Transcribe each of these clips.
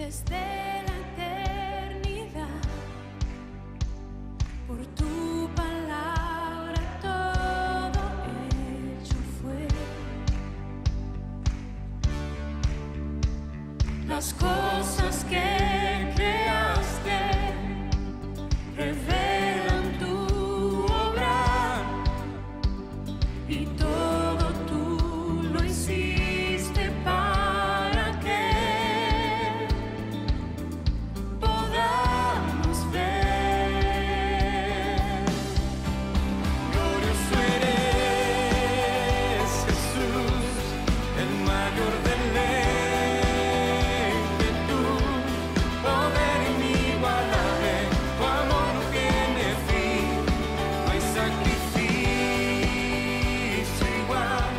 desde la eternidad. Por tu palabra todo hecho fue. Las cosas que creaste revelan tu obra y todo tú lo hiciste para que podamos ver. Glorioso eres, Jesús, el mayor de ley que tú, poder inigualable, tu amor no tiene fin, no hay sacrificio igual,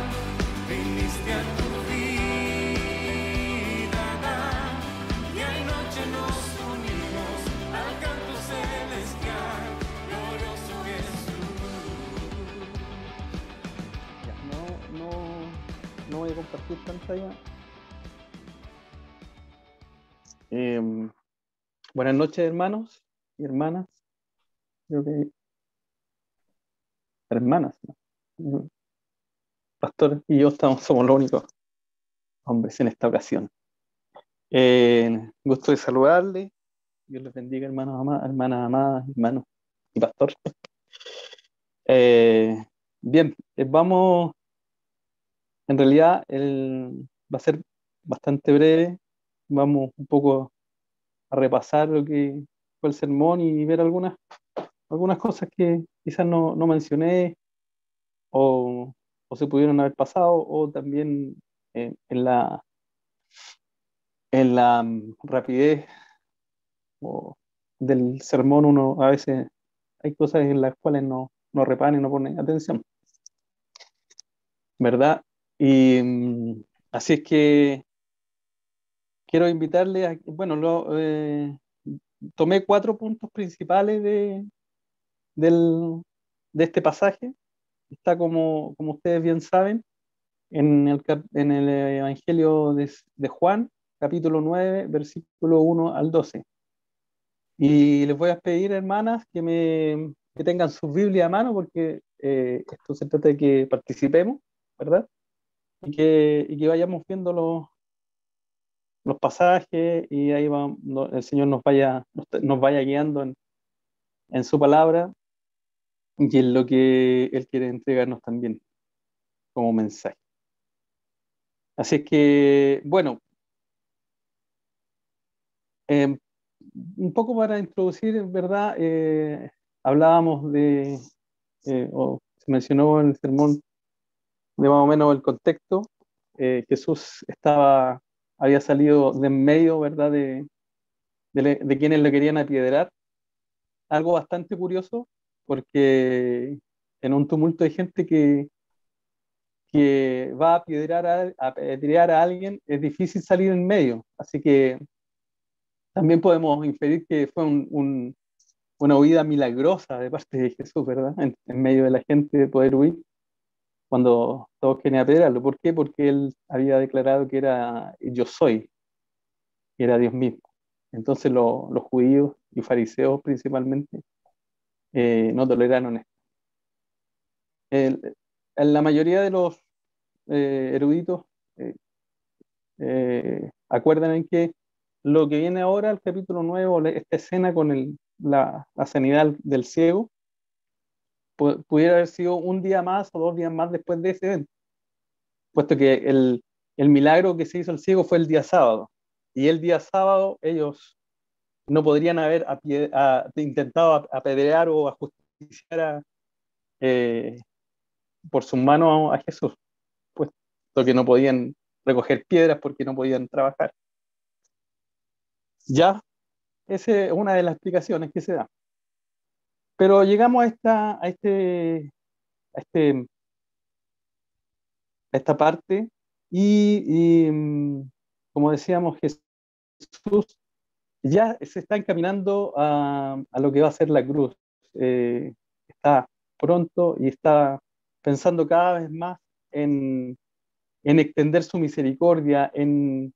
viniste a tu vida dar, día y noche nos unimos al canto celestial, glorioso Jesús. Ya, no voy a compartir pantalla. Buenas noches, hermanos y hermanas. Creo que hermanas, ¿no? Pastor y yo somos los únicos hombres en esta ocasión. Gusto de saludarles. Dios les bendiga, hermanos amados, hermanas amadas, hermanos y pastor. Bien, vamos, en realidad va a ser bastante breve. Vamos un poco a repasar lo que fue el sermón y ver algunas cosas que quizás no mencioné o se pudieron haber pasado, o también en la rapidez del sermón uno a veces hay cosas en las cuales no repara y no pone atención, ¿verdad? Y así es que quiero invitarle a, bueno, tomé 4 puntos principales del, de este pasaje. Está como ustedes bien saben, en el Evangelio de Juan, capítulo 9, versículo 1 al 12. Y les voy a pedir, hermanas, que tengan sus Biblias a mano, porque esto se trata de que participemos, ¿verdad? Y que vayamos viendo los pasajes y ahí el Señor nos vaya guiando en su palabra y en lo que Él quiere entregarnos también como mensaje. Así es que, bueno, eh, un poco para introducir, ¿verdad? Hablábamos o se mencionó en el sermón de más o menos el contexto. Jesús había salido de en medio, ¿verdad? De quienes le querían apiedrar. Algo bastante curioso, porque en un tumulto de gente que va a apedrear a alguien, es difícil salir en medio. Así que también podemos inferir que fue una huida milagrosa de parte de Jesús, ¿verdad? En medio de la gente de poder huir cuando todos querían apedrearlo. ¿Por qué? Porque él había declarado que era yo soy, que era Dios mismo. Entonces los judíos y fariseos principalmente no toleraron esto. La mayoría de los eruditos acuerdan en que lo que viene ahora, el capítulo 9, esta escena con la sanidad del ciego, pudiera haber sido un día más o 2 días más después de ese evento, puesto que el milagro que se hizo el ciego fue el día sábado, y el día sábado ellos no podrían haber intentado apedrear o ajusticiar por sus manos a Jesús, puesto que no podían recoger piedras porque no podían trabajar. Ya, esa es una de las explicaciones que se da. Pero llegamos a esta parte y, como decíamos, Jesús ya se está encaminando a lo que va a ser la cruz. Está pronto y está pensando cada vez más en extender su misericordia, en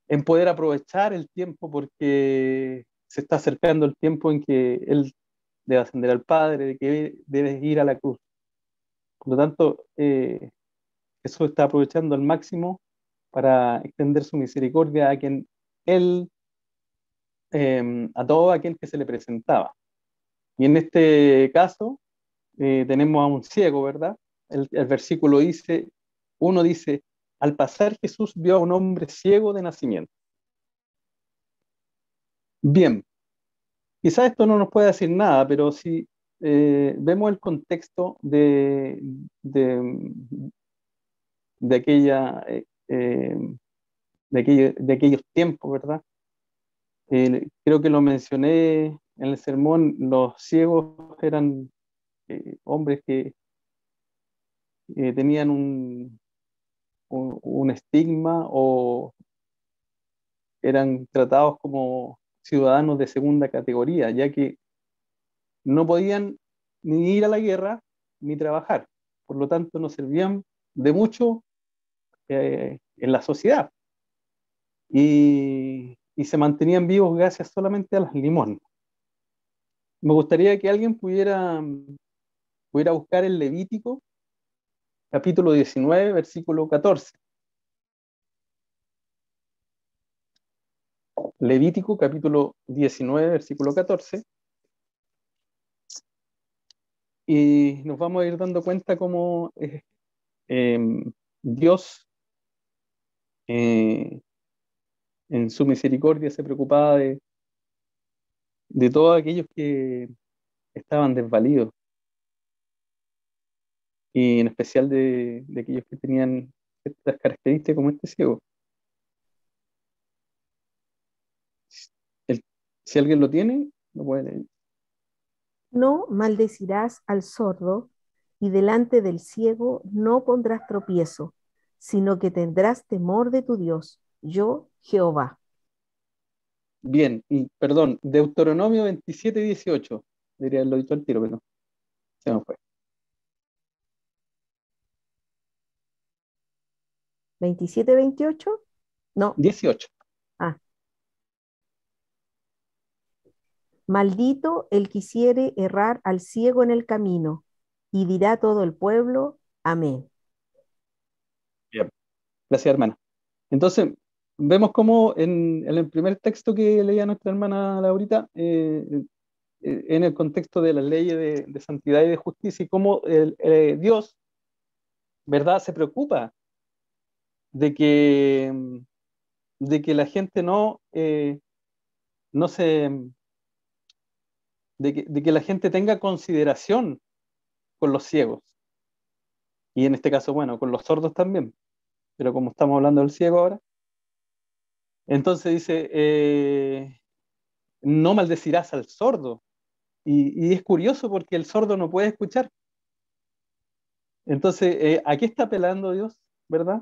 en poder aprovechar el tiempo porque se está acercando el tiempo en que Él debe ascender al Padre, de que debe ir a la cruz. Por lo tanto, Jesús está aprovechando al máximo para extender su misericordia a quien Él, a todo aquel que se le presentaba. Y en este caso, tenemos a un ciego, ¿verdad? El versículo dice, uno dice, al pasar Jesús vio a un hombre ciego de nacimiento. Bien, quizás esto no nos puede decir nada, pero si vemos el contexto de aquella, de aquellos tiempos, ¿verdad? Creo que lo mencioné en el sermón, los ciegos eran hombres que tenían un estigma o eran tratados como ciudadanos de segunda categoría, ya que no podían ni ir a la guerra ni trabajar. Por lo tanto, no servían de mucho en la sociedad y se mantenían vivos gracias solamente a las limosnas. Me gustaría que alguien pudiera buscar el Levítico, capítulo 19, versículo 14. Levítico, capítulo 19, versículo 14. Y nos vamos a ir dando cuenta cómo eh, Dios, eh, en su misericordia, se preocupaba de todos aquellos que estaban desvalidos, y en especial de aquellos que tenían ciertas características como este ciego. El- si alguien lo tiene, lo puede leer. No maldecirás al sordo, y delante del ciego no pondrás tropiezo, sino que tendrás temor de tu Dios, yo Jehová. Bien, y perdón, Deuteronomio 27, 18. Debería haberlo dicho al tiro, pero se me fue. 27, 28. No. 18. Ah. Maldito el que hiciere errar al ciego en el camino, y dirá todo el pueblo, amén. Bien. Gracias, hermana. Entonces, vemos cómo en el primer texto que leía nuestra hermana Laurita, en el contexto de las leyes de santidad y de justicia, y cómo Dios, ¿verdad?, se preocupa de que, de que la gente no se, de que la gente tenga consideración con los ciegos, y en este caso, bueno, con los sordos también, pero como estamos hablando del ciego ahora, entonces dice, no maldecirás al sordo. Y es curioso porque el sordo no puede escuchar. Entonces, ¿a qué está apelando Dios, verdad?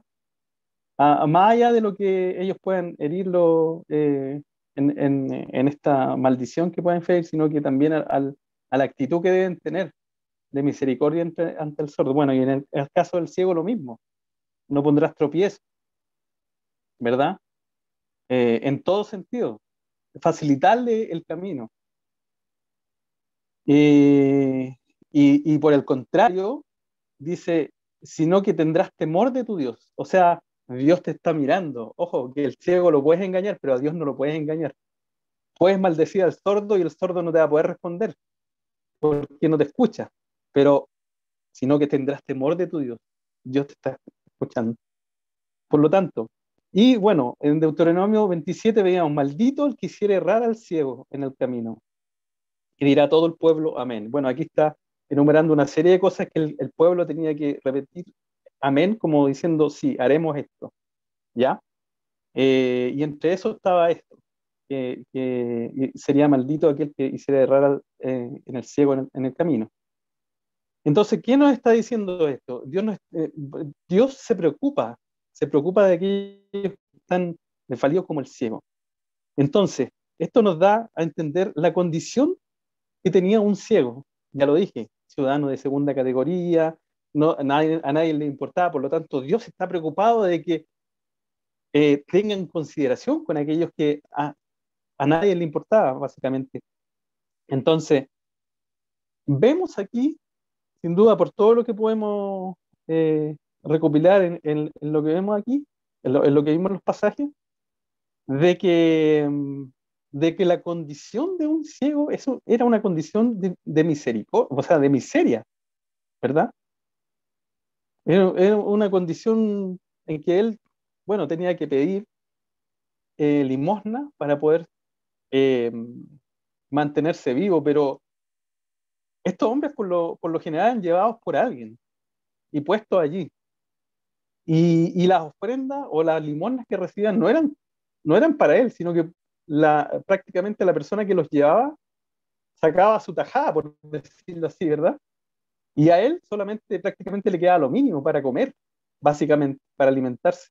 Más allá de lo que ellos puedan herirlo en esta maldición que pueden ferir, sino que también a la actitud que deben tener de misericordia ante el sordo. Bueno, y en el caso del ciego lo mismo. No pondrás tropiezo, ¿verdad? En todo sentido. Facilitarle el camino. Y por el contrario, dice, sino que tendrás temor de tu Dios. O sea, Dios te está mirando. Ojo, que el ciego lo puedes engañar, pero a Dios no lo puedes engañar. Puedes maldecir al sordo y el sordo no te va a poder responder porque no te escucha. Pero, sino que tendrás temor de tu Dios. Dios te está escuchando. Por lo tanto, y bueno, en Deuteronomio 27 veíamos, maldito el que hiciera errar al ciego en el camino. Y dirá todo el pueblo, amén. Bueno, aquí está enumerando una serie de cosas que el pueblo tenía que repetir, amén, como diciendo, sí, haremos esto, ¿ya? Y entre eso estaba esto, que sería maldito aquel que hiciera errar en el ciego en el camino. Entonces, ¿quién nos está diciendo esto? Dios se preocupa de aquellos que están desvalidos como el ciego. Entonces, esto nos da a entender la condición que tenía un ciego, ya lo dije, ciudadano de segunda categoría, no, a nadie le importaba, por lo tanto Dios está preocupado de que tengan consideración con aquellos que a nadie le importaba, básicamente. Entonces, vemos aquí, sin duda, por todo lo que podemos recopilar en lo que vemos aquí, en lo que vimos en los pasajes, de que, de que la condición de un ciego eso era una condición de misericordia, o sea, de miseria, ¿verdad? Era una condición en que él, bueno, tenía que pedir limosna para poder eh, mantenerse vivo, pero estos hombres por lo general eran llevados por alguien y puestos allí. Y las ofrendas o las limosnas que recibían no eran para él, sino que prácticamente la persona que los llevaba sacaba su tajada, por decirlo así, ¿verdad? Y a él solamente prácticamente le quedaba lo mínimo para comer, básicamente, para alimentarse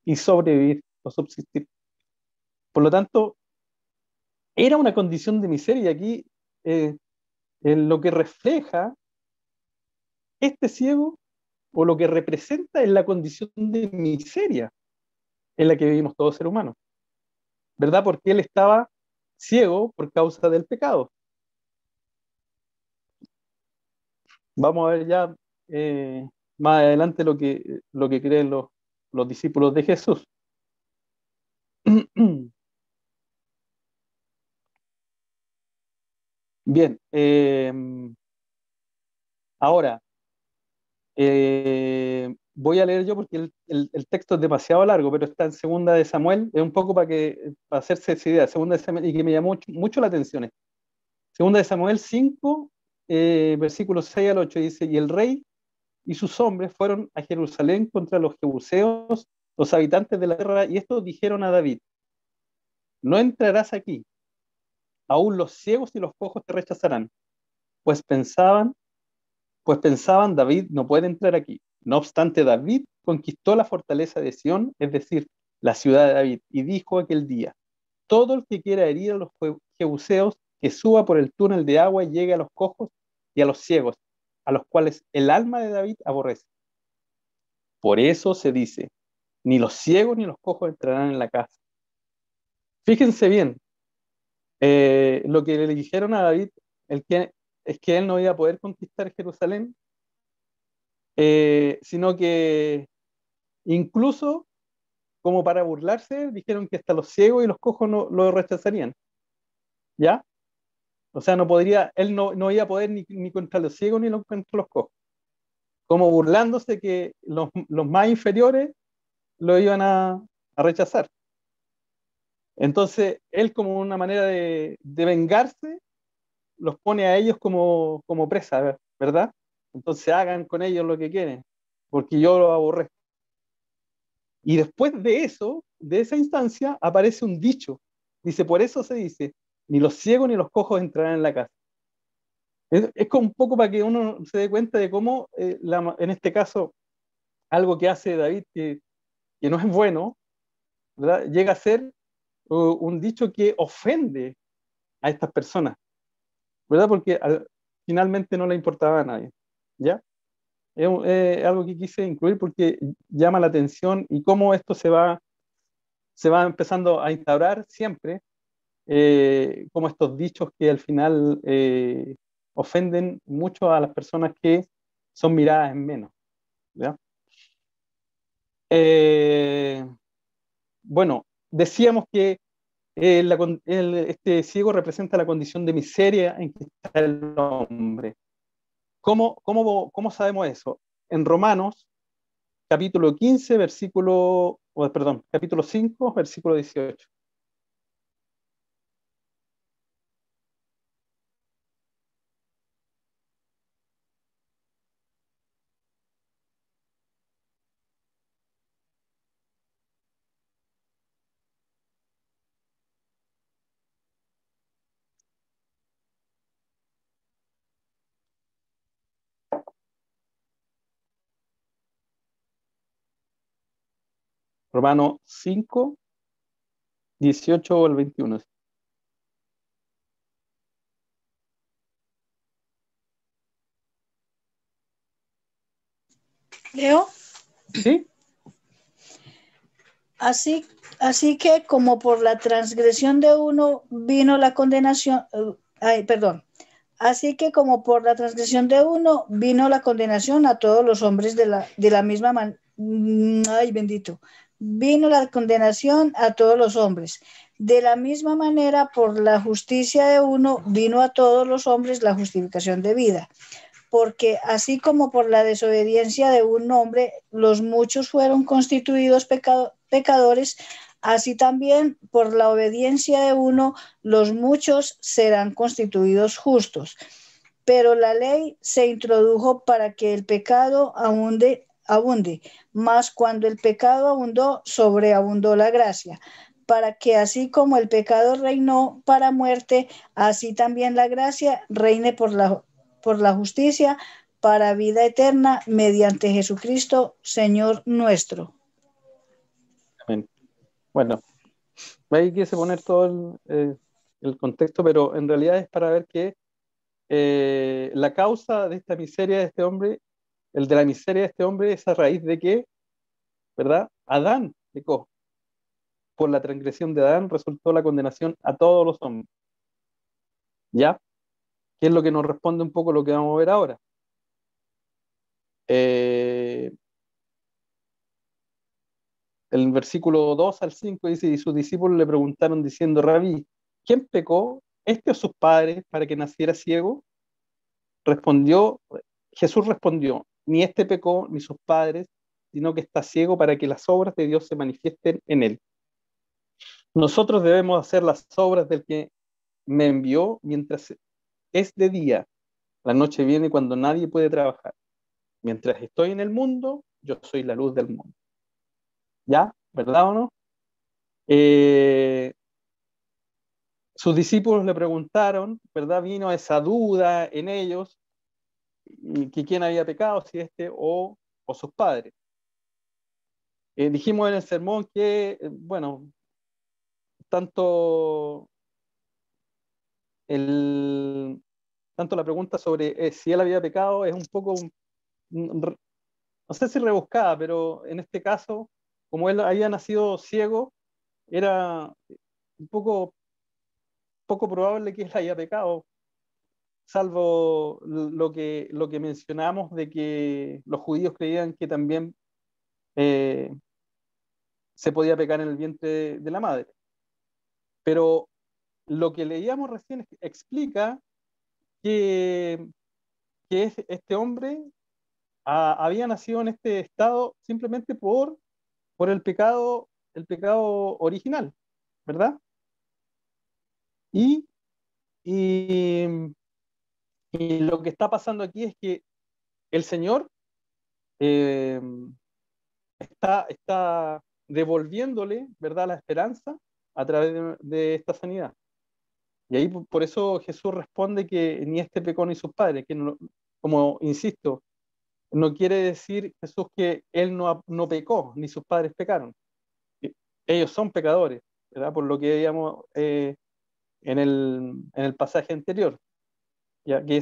y sobrevivir o subsistir. Por lo tanto, era una condición de miseria y aquí en lo que refleja este ciego o lo que representa es la condición de miseria en la que vivimos todos seres humanos, ¿verdad? Porque él estaba ciego por causa del pecado. Vamos a ver ya más adelante lo que creen los discípulos de Jesús. Bien, ahora voy a leer yo porque el texto es demasiado largo, pero está en Segunda de Samuel, es un poco para hacerse esa idea, Segunda de Samuel, y que me llamó mucho la atención. Segunda de Samuel 5, versículos 6 al 8, dice, y el rey y sus hombres fueron a Jerusalén contra los jebuseos, los habitantes de la tierra, y estos dijeron a David, no entrarás aquí, aún los ciegos y los cojos te rechazarán, pues pensaban, pues pensaban, David no puede entrar aquí. No obstante, David conquistó la fortaleza de Sión, es decir, la ciudad de David, y dijo aquel día, todo el que quiera herir a los jebuseos, que suba por el túnel de agua y llegue a los cojos y a los ciegos, a los cuales el alma de David aborrece. Por eso se dice, ni los ciegos ni los cojos entrarán en la casa. Fíjense bien, lo que le dijeron a David es que él no iba a poder conquistar Jerusalén, sino que incluso como para burlarse, dijeron que hasta los ciegos y los cojos no lo rechazarían, ¿ya? O sea, él no iba a poder ni contra los ciegos ni contra los cojos, como burlándose que los más inferiores lo iban a rechazar. Entonces, él como una manera de vengarse, los pone a ellos como presa, ¿verdad? Entonces hagan con ellos lo que quieren, porque yo los aborrezco. Y después de eso, de esa instancia, aparece un dicho. Dice, por eso se dice, ni los ciegos ni los cojos entrarán en la casa. Es como un poco para que uno se dé cuenta de cómo, en este caso, algo que hace David que no es bueno, ¿verdad? Llega a ser un dicho que ofende a estas personas, ¿verdad? Porque finalmente no le importaba a nadie, ¿ya? Es algo que quise incluir porque llama la atención y cómo esto se va empezando a instaurar siempre, como estos dichos que al final ofenden mucho a las personas que son miradas en menos, ¿ya? Eh, bueno, decíamos que este ciego representa la condición de miseria en que está el hombre. ¿Cómo sabemos eso? En Romanos, capítulo 15, capítulo 5, versículo 18. Romanos 5, 18 al 21. Leo, ¿Sí? Así, así que como por la transgresión de uno vino la condenación, perdón. Así que como por la transgresión de uno vino la condenación a todos los hombres de la misma manera, ay bendito, vino la condenación a todos los hombres. De la misma manera, por la justicia de uno vino a todos los hombres la justificación de vida. Porque así como por la desobediencia de un hombre los muchos fueron constituidos pecadores, así también por la obediencia de uno los muchos serán constituidos justos. Pero la ley se introdujo para que el pecado abunde, mas cuando el pecado abundó, sobreabundó la gracia, para que así como el pecado reinó para muerte, así también la gracia reine por la justicia para vida eterna mediante Jesucristo, Señor nuestro. Amén. Bueno, ahí quise poner todo el contexto, pero en realidad es para ver que la causa de esta miseria de este hombre, el de la miseria de este hombre es a raíz de que, ¿verdad? Adán pecó. Por la transgresión de Adán resultó la condenación a todos los hombres. ¿Ya? ¿Qué es lo que nos responde un poco lo que vamos a ver ahora? El versículo 2 al 5 dice, y sus discípulos le preguntaron diciendo, Rabí, ¿quién pecó, este o sus padres, para que naciera ciego? Jesús respondió, ni este pecó, ni sus padres, sino que está ciego para que las obras de Dios se manifiesten en él. Nosotros debemos hacer las obras del que me envió mientras es de día. La noche viene cuando nadie puede trabajar. Mientras estoy en el mundo, yo soy la luz del mundo. ¿Ya? ¿Verdad o no? Sus discípulos le preguntaron, ¿verdad? Vino esa duda en ellos, que quién había pecado, si este o sus padres. Dijimos en el sermón que, bueno, tanto, el, tanto la pregunta sobre si él había pecado es un poco, no sé si rebuscada, pero en este caso, como él había nacido ciego, era un poco probable que él haya pecado, salvo lo que mencionamos de que los judíos creían que también eh, se podía pecar en el vientre de la madre. Pero lo que leíamos recién explica que, este hombre había nacido en este estado simplemente por el pecado original, ¿verdad? Y, y, y lo que está pasando aquí es que el Señor eh, está devolviéndole, ¿verdad?, la esperanza a través de esta sanidad. Y ahí por eso Jesús responde que ni este pecó ni sus padres, que no, como insisto, no quiere decir Jesús que él no pecó, ni sus padres pecaron. Ellos son pecadores, ¿verdad? Por lo que veíamos en el pasaje anterior, ya que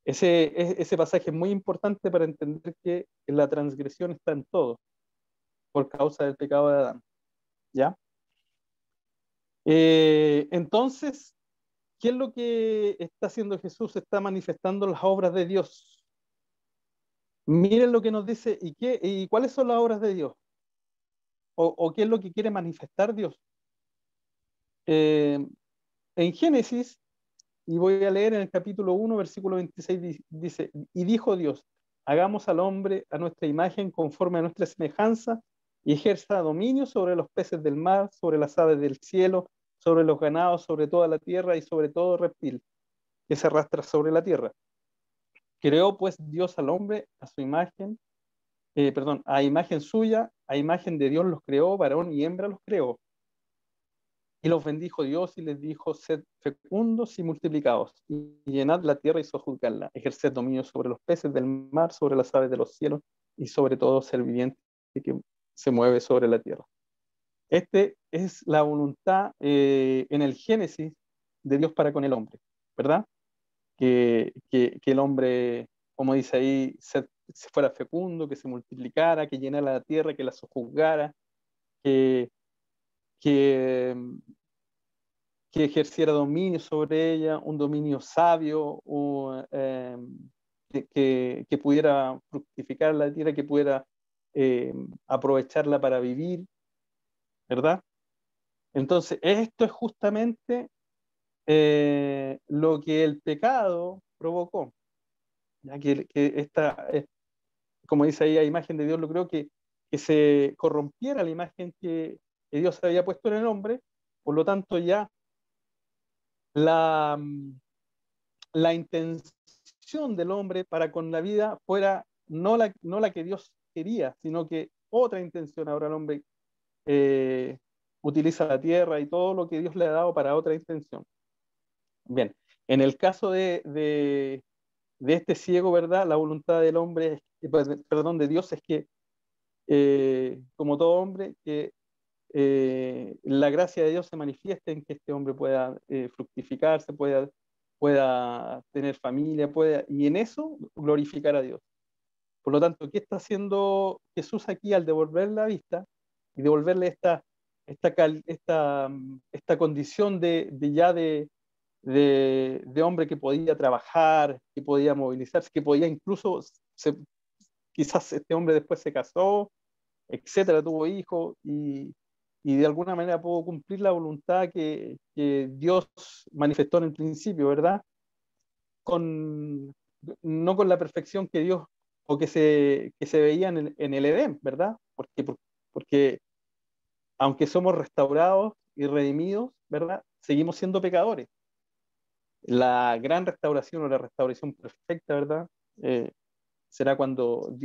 ese pasaje es muy importante para entender que la transgresión está en todo, por causa del pecado de Adán, ¿ya? Entonces, ¿qué es lo que está haciendo Jesús? Está manifestando las obras de Dios. Miren lo que nos dice, ¿y cuáles son las obras de Dios? ¿O qué es lo que quiere manifestar Dios? En Génesis, y voy a leer en el capítulo 1, versículo 26, dice, y dijo Dios, hagamos al hombre a nuestra imagen conforme a nuestra semejanza, y ejerza dominio sobre los peces del mar, sobre las aves del cielo, sobre los ganados, sobre toda la tierra y sobre todo reptil que se arrastra sobre la tierra. Creó pues Dios al hombre a su imagen, a imagen suya, a imagen de Dios los creó, varón y hembra los creó. Y los bendijo Dios y les dijo, sed fecundos y multiplicados, y llenad la tierra y sojuzgadla, ejerced dominio sobre los peces del mar, sobre las aves de los cielos, y sobre todo ser viviente que se mueve sobre la tierra. Este es la voluntad en el Génesis de Dios para con el hombre, ¿verdad? Que el hombre, como dice ahí, se fuera fecundo, que se multiplicara, que llenara la tierra, que la sojuzgara, que, que, que ejerciera dominio sobre ella, un dominio sabio, que pudiera fructificar la tierra, que pudiera aprovecharla para vivir, ¿verdad? Entonces, esto es justamente lo que el pecado provocó, ya que esta, como dice ahí, a imagen de Dios logró que se corrompiera la imagen que Dios había puesto en el hombre, por lo tanto ya la, la intención del hombre para con la vida fuera no la que Dios quería, sino que otra intención. Ahora el hombre eh, utiliza la tierra y todo lo que Dios le ha dado para otra intención. Bien, en el caso de este ciego, ¿verdad? La voluntad del hombre, perdón, de Dios es que, como todo hombre, que la gracia de Dios se manifieste en que este hombre pueda fructificarse, pueda tener familia, y en eso glorificar a Dios. Por lo tanto, ¿qué está haciendo Jesús aquí al devolver la vista y devolverle esta condición de hombre que podía trabajar, que podía movilizarse, que podía incluso, quizás este hombre después se casó, etcétera, tuvo hijos y de alguna manera pudo cumplir la voluntad que Dios manifestó en el principio, ¿verdad? Con, no con la perfección que Dios o que se veía en el Edén, ¿verdad? Porque aunque somos restaurados y redimidos, ¿verdad? Seguimos siendo pecadores. La gran restauración o la restauración perfecta, ¿verdad? Será cuando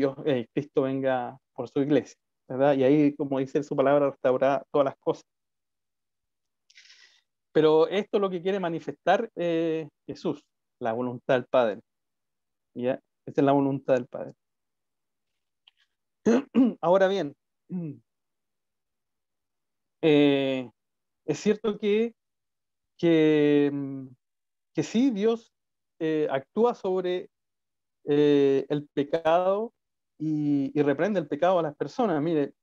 Cristo venga por su iglesia, ¿verdad? Y ahí, como dice su palabra, restaurará todas las cosas. Pero esto es lo que quiere manifestar Jesús, la voluntad del Padre. ¿Ya? Esta es la voluntad del Padre. Ahora bien, es cierto que, que sí, Dios actúa sobre el pecado y reprende el pecado a las personas. Mire,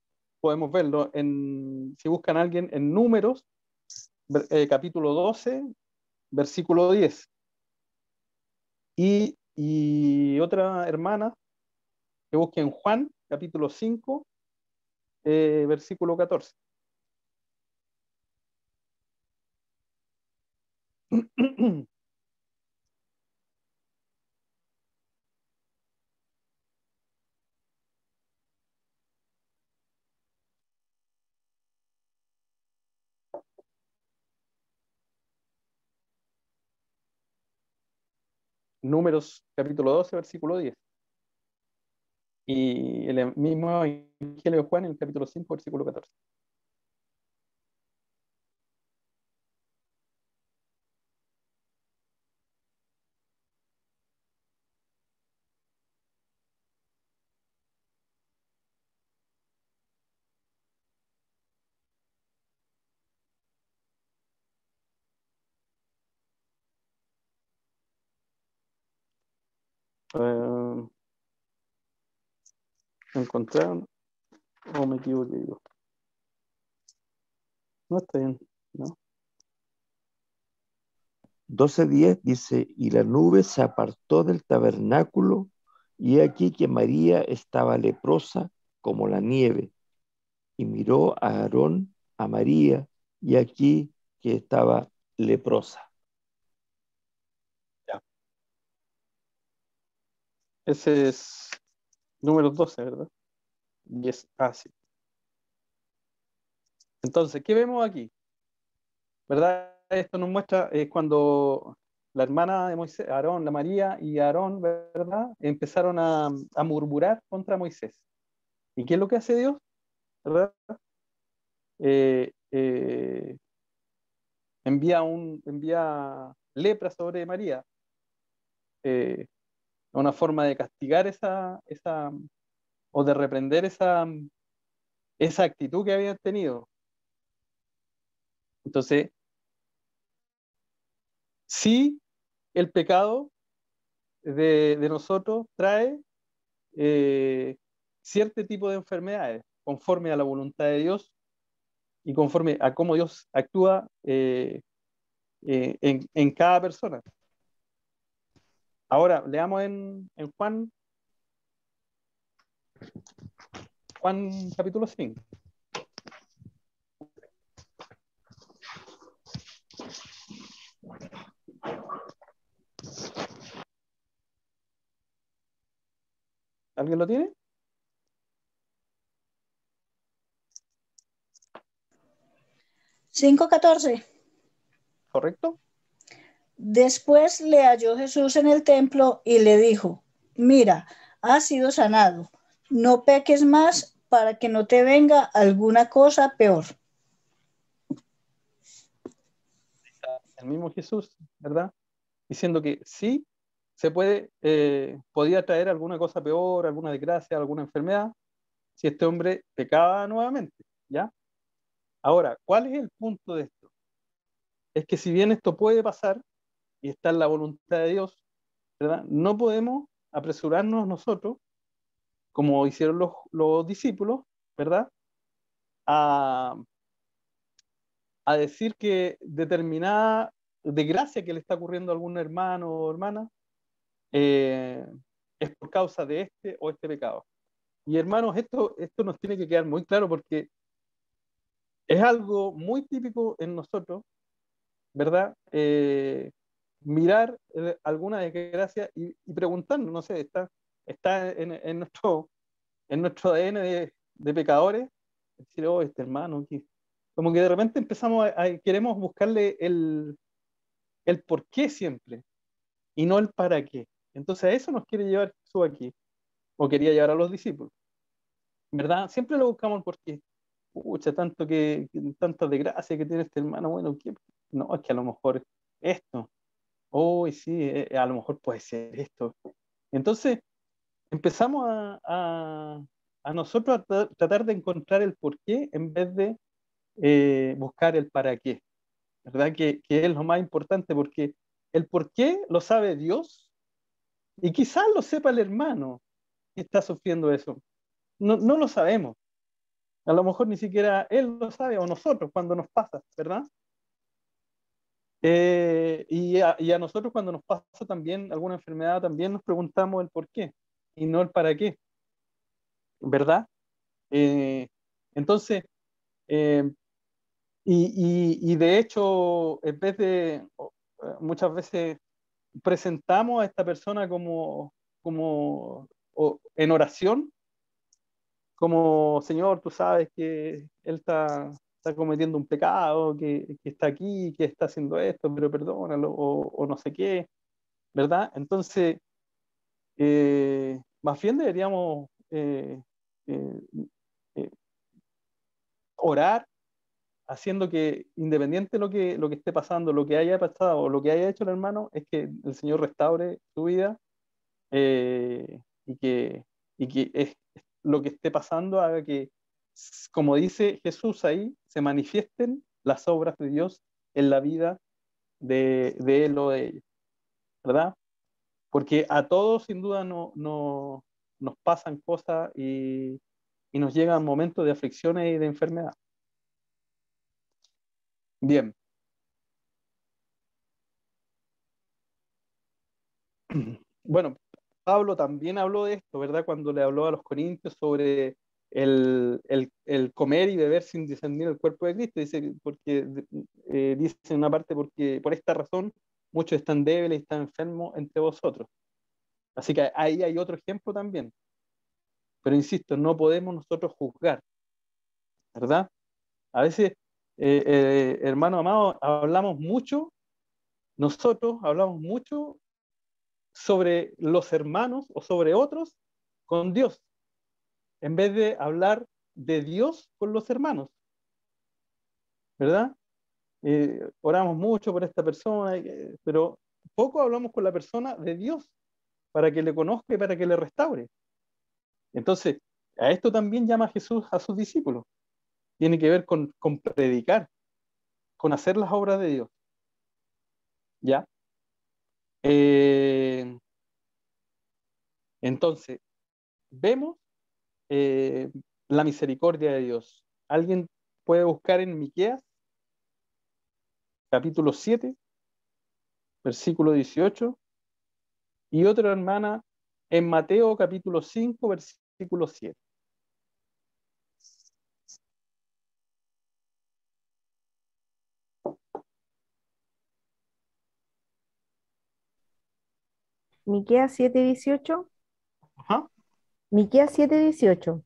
podemos verlo si buscan a alguien en Números, capítulo 12, versículo 10. Y otra hermana que busque en Juan, capítulo 5, versículo 14. Números, capítulo 12, versículo 10. Y el mismo Evangelio de Juan, en el capítulo 5, versículo 14. ¿Lo encontraron o me equivoqué yo? No está bien, ¿no? 12:10 dice, y la nube se apartó del tabernáculo, y he aquí que María estaba leprosa como la nieve, y miró a Aarón, a María, y aquí que estaba leprosa. Ya. Ese es número 12, ¿verdad? Y es así. Entonces, ¿qué vemos aquí? ¿Verdad? Esto nos muestra cuando la hermana de Moisés, Aarón, la María y Aarón, ¿verdad? Empezaron a murmurar contra Moisés. ¿Y qué es lo que hace Dios? ¿Verdad? Eh, eh, envía lepra sobre María, una forma de castigar o de reprender esa actitud que habían tenido. Entonces, sí, el pecado de nosotros trae cierto tipo de enfermedades, conforme a la voluntad de Dios, y conforme a cómo Dios actúa en cada persona. Ahora, leamos en Juan capítulo 5. ¿Alguien lo tiene? 5:14. ¿Correcto? Después le halló Jesús en el templo y le dijo: Mira, has sido sanado, no peques más para que no te venga alguna cosa peor. El mismo Jesús, ¿verdad? Diciendo que sí, se puede, podía traer alguna cosa peor, alguna desgracia, alguna enfermedad, si este hombre pecaba nuevamente, ¿ya? Ahora, ¿cuál es el punto de esto? Es que si bien esto puede pasar, y está en la voluntad de Dios, ¿verdad? No podemos apresurarnos nosotros, como hicieron los discípulos, ¿verdad? A, a decir que determinada desgracia que le está ocurriendo a algún hermano o hermana eh, es por causa de este o este pecado. Y hermanos, esto nos tiene que quedar muy claro porque es algo muy típico en nosotros, ¿verdad? Mirar alguna desgracia y preguntarnos, no sé, está en nuestro ADN de pecadores, decir, oh, este hermano, como que de repente empezamos queremos buscarle el por qué siempre y no el para qué. Entonces a eso nos quiere llevar Jesús aquí, o quería llevar a los discípulos, ¿verdad? Siempre lo buscamos el por qué. Pucha, tanta desgracia que tiene este hermano, bueno, no, es que a lo mejor esto, oh, sí, a lo mejor puede ser esto. Entonces empezamos a nosotros a tratar de encontrar el por qué en vez de buscar el para qué, ¿verdad? Que es lo más importante, porque el por qué lo sabe Dios y quizás lo sepa el hermano que está sufriendo eso. No, no lo sabemos. A lo mejor ni siquiera él lo sabe o nosotros cuando nos pasa, ¿verdad? Y a nosotros cuando nos pasa también alguna enfermedad, también nos preguntamos el por qué y no el para qué, ¿verdad? Eh, entonces, eh, y de hecho, en vez de, muchas veces presentamos a esta persona en oración, como Señor, tú sabes que él está cometiendo un pecado, que está aquí, que está haciendo esto, pero perdónalo, o no sé qué, ¿verdad? Entonces, más bien deberíamos eh, eh, orar, haciendo que, independiente de lo que esté pasando, lo que haya pasado o lo que haya hecho el hermano, es que el Señor restaure su vida y que lo que esté pasando haga que, como dice Jesús ahí, se manifiesten las obras de Dios en la vida de él o de ella, ¿verdad? Porque a todos sin duda nos pasan cosas y nos llegan momentos de aflicciones y de enfermedad. Bien. Bueno, Pablo también habló de esto, ¿verdad? Cuando le habló a los corintios sobre el comer y beber sin discernir el cuerpo de Cristo. Dice, dice en una parte, porque por esta razón muchos están débiles y están enfermos entre vosotros. Así que ahí hay otro ejemplo también. Pero insisto, no podemos nosotros juzgar, ¿verdad? A veces, hermano amado, nosotros hablamos mucho sobre los hermanos o sobre otros con Dios, en vez de hablar de Dios con los hermanos, ¿verdad? Oramos mucho por esta persona, pero poco hablamos con la persona de Dios para que le conozca y para que le restaure. Entonces, a esto también llama Jesús a sus discípulos. Tiene que ver con predicar, con hacer las obras de Dios. ¿Ya? Eh, entonces, vemos la misericordia de Dios. ¿Alguien puede buscar en Miqueas, capítulo 7, versículo 18, y otra hermana en Mateo, capítulo 5, versículo 7. Miqueas 7:18. Ajá, Miqueas 7:18.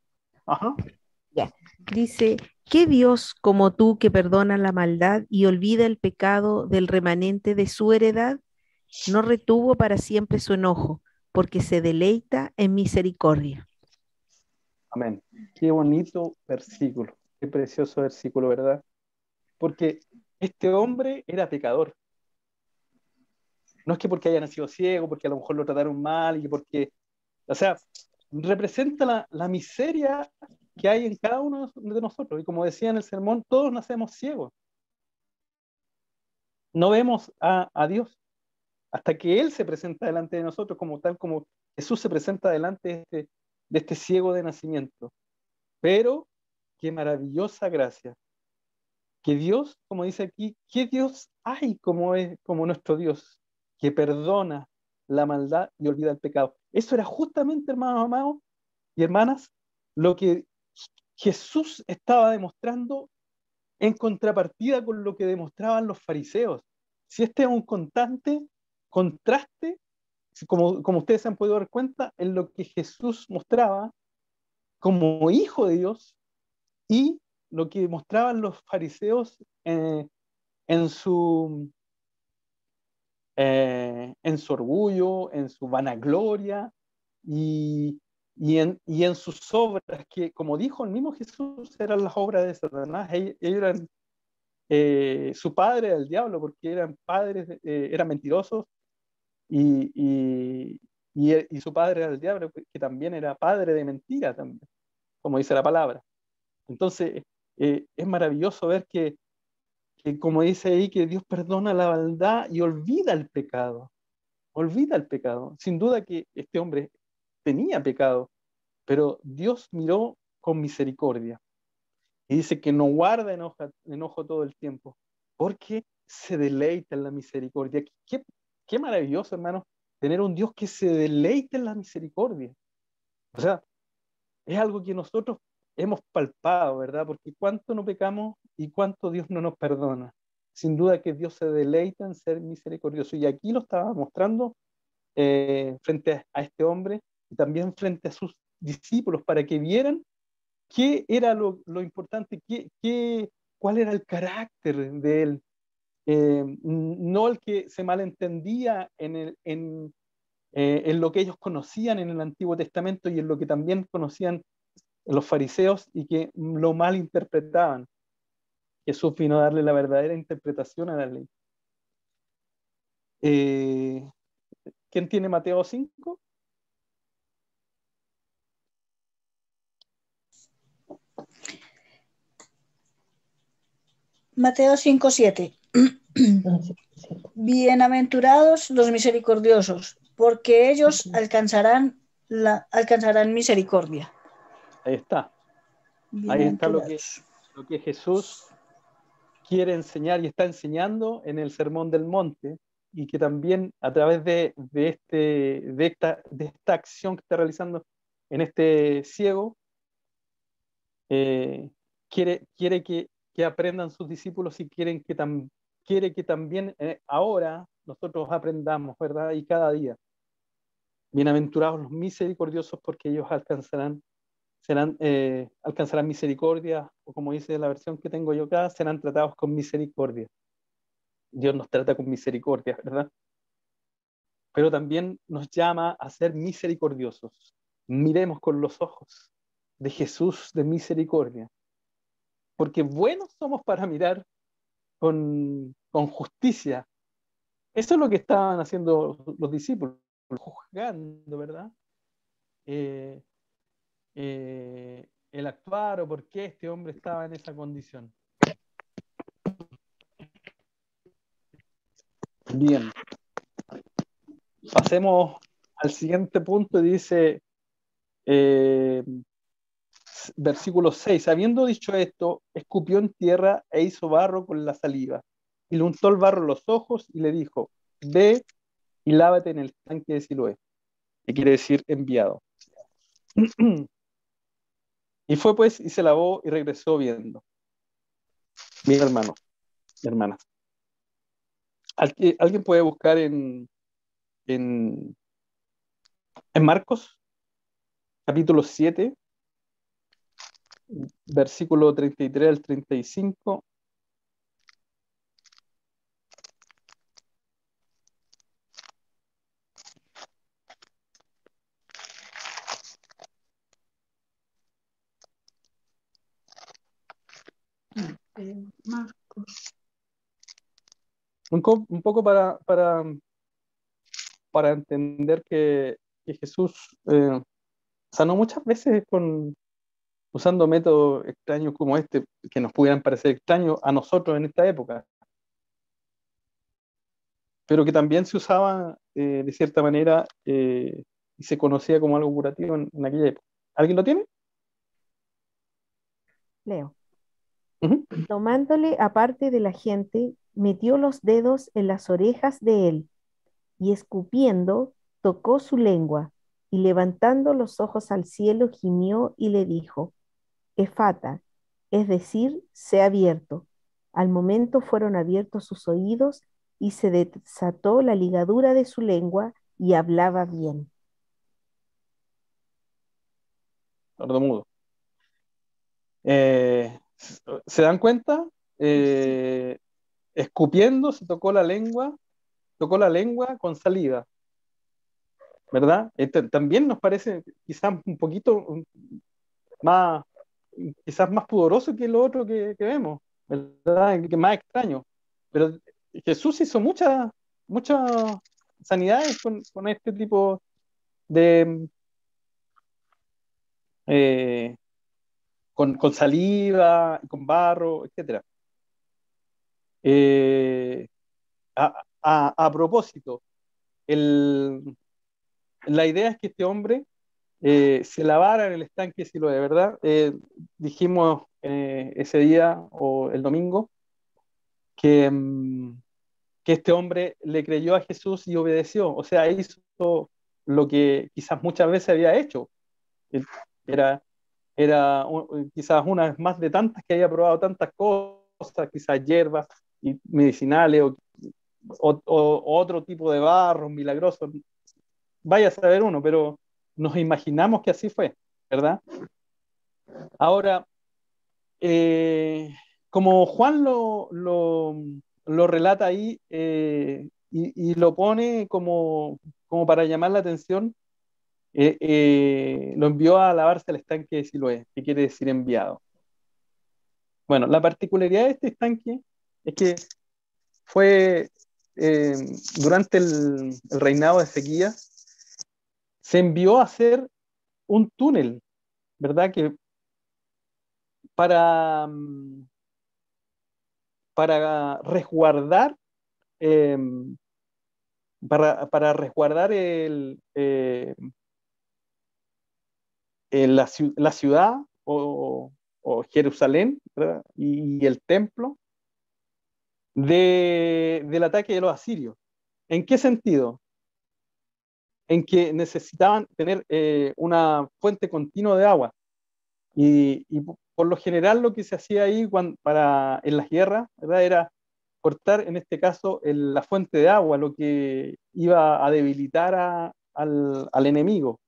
ajá. Ya. Dice, ¿qué Dios como tú que perdona la maldad y olvida el pecado del remanente de su heredad, no retuvo para siempre su enojo, porque se deleita en misericordia? Amén. Qué bonito versículo, qué precioso versículo, ¿verdad? Porque este hombre era pecador. No es que porque haya nacido ciego, porque a lo mejor lo trataron mal y porque, o sea, representa la miseria que hay en cada uno de nosotros. Y como decía en el sermón, todos nacemos ciegos. No vemos a Dios hasta que Él se presenta delante de nosotros, como tal como Jesús se presenta delante de este ciego de nacimiento. Pero qué maravillosa gracia. Que Dios, como dice aquí, ¿qué Dios hay como nuestro Dios? Que perdona la maldad y olvida el pecado. Eso era justamente, hermanos amados y hermanas, lo que Jesús estaba demostrando en contrapartida con lo que demostraban los fariseos. Si este es un constante contraste, como ustedes se han podido dar cuenta, en lo que Jesús mostraba como hijo de Dios y lo que mostraban los fariseos en su, en su orgullo, en su vanagloria y en sus obras, que como dijo el mismo Jesús, eran las obras de Satanás. Ellos eran su padre era el diablo, porque eran padres, eran mentirosos y, y, y su padre era el diablo, que también era padre de mentira, también, como dice la palabra. Entonces, es maravilloso ver que, como dice ahí, que Dios perdona la maldad y olvida el pecado. Olvida el pecado. Sin duda que este hombre tenía pecado, pero Dios miró con misericordia. Y dice que no guarda enojo todo el tiempo, porque se deleita en la misericordia. Qué maravilloso, hermano, tener un Dios que se deleita en la misericordia. O sea, es algo que nosotros hemos palpado, ¿verdad? Porque cuánto no pecamos y cuánto Dios no nos perdona. Sin duda que Dios se deleita en ser misericordioso. Y aquí lo estaba mostrando frente a este hombre y también frente a sus discípulos para que vieran qué era lo importante, cuál era el carácter de él. No el que se malentendía en lo que ellos conocían en el Antiguo Testamento y en lo que también conocían los fariseos y que lo malinterpretaban. Jesús vino a darle la verdadera interpretación a la ley. ¿Quién tiene Mateo 5? Mateo 5:7. Bienaventurados los misericordiosos, porque ellos alcanzarán misericordia. Ahí está. Ahí está Bienaventurados. lo que Jesús quiere enseñar y está enseñando en el Sermón del Monte, y que también a través de esta acción que está realizando en este ciego, quiere que aprendan sus discípulos y quiere que también ahora nosotros aprendamos, ¿verdad? Y cada día. Bienaventurados los misericordiosos, porque ellos alcanzarán misericordia, o como dice la versión que tengo yo acá, serán tratados con misericordia. Dios nos trata con misericordia, ¿verdad? Pero también nos llama a ser misericordiosos. Miremos con los ojos de Jesús de misericordia, porque buenos somos para mirar con justicia. Eso es lo que estaban haciendo los discípulos, juzgando, ¿verdad? El actuar o por qué este hombre estaba en esa condición. Bien, pasemos al siguiente punto. Dice, Versículo 6. Habiendo dicho esto, escupió en tierra e hizo barro con la saliva, y le untó el barro en los ojos y le dijo: ve y lávate en el estanque de Siloé, que quiere decir enviado. Y fue pues y se lavó y regresó viendo. Bien, hermanos y hermanas. ¿Alguien puede buscar en, en Marcos, capítulo 7, versículo 33 al 35? Marcos. Un poco para entender que Jesús sanó muchas veces usando métodos extraños como este, que nos pudieran parecer extraños a nosotros en esta época, pero que también se usaba de cierta manera y se conocía como algo curativo en aquella época. ¿Alguien lo tiene? Leo. Ujú. Tomándole aparte de la gente, metió los dedos en las orejas de él y escupiendo, tocó su lengua y levantando los ojos al cielo, gimió y le dijo: Efata, es decir, sea abierto. Al momento fueron abiertos sus oídos y se desató la ligadura de su lengua y hablaba bien. Sordomudo. ¿Se dan cuenta? Escupiendo se tocó la lengua con saliva, ¿verdad? También nos parece quizás un poquito más, quizás más pudoroso que lo otro que vemos, ¿verdad? Que más extraño. Pero Jesús hizo muchas sanidades con este tipo de, eh, con saliva, con barro, etcétera. Eh, a propósito, la idea es que este hombre se lavara en el estanque de Siloé, ¿verdad? Dijimos ese día o el domingo que, que este hombre le creyó a Jesús y obedeció, o sea, hizo lo que quizás muchas veces había hecho. Él Era, quizás una vez más de tantas que había probado tantas cosas, quizás hierbas y medicinales o otro tipo de barros milagrosos. Vaya a saber uno, pero nos imaginamos que así fue, ¿verdad? Ahora, eh, como Juan lo relata ahí y lo pone como para llamar la atención, lo envió a lavarse al estanque de Siloé, que quiere decir enviado. Bueno, la particularidad de este estanque es que fue eh, durante el reinado de Ezequías, se envió a hacer un túnel, ¿verdad? Que para, para resguardar, eh, para resguardar la ciudad o Jerusalén, ¿verdad? Y el templo del ataque de los asirios. ¿En qué sentido? En que necesitaban tener una fuente continua de agua. Y por lo general lo que se hacía ahí en las guerras, ¿verdad? Era cortar, en este caso, la fuente de agua, lo que iba a debilitar al enemigo.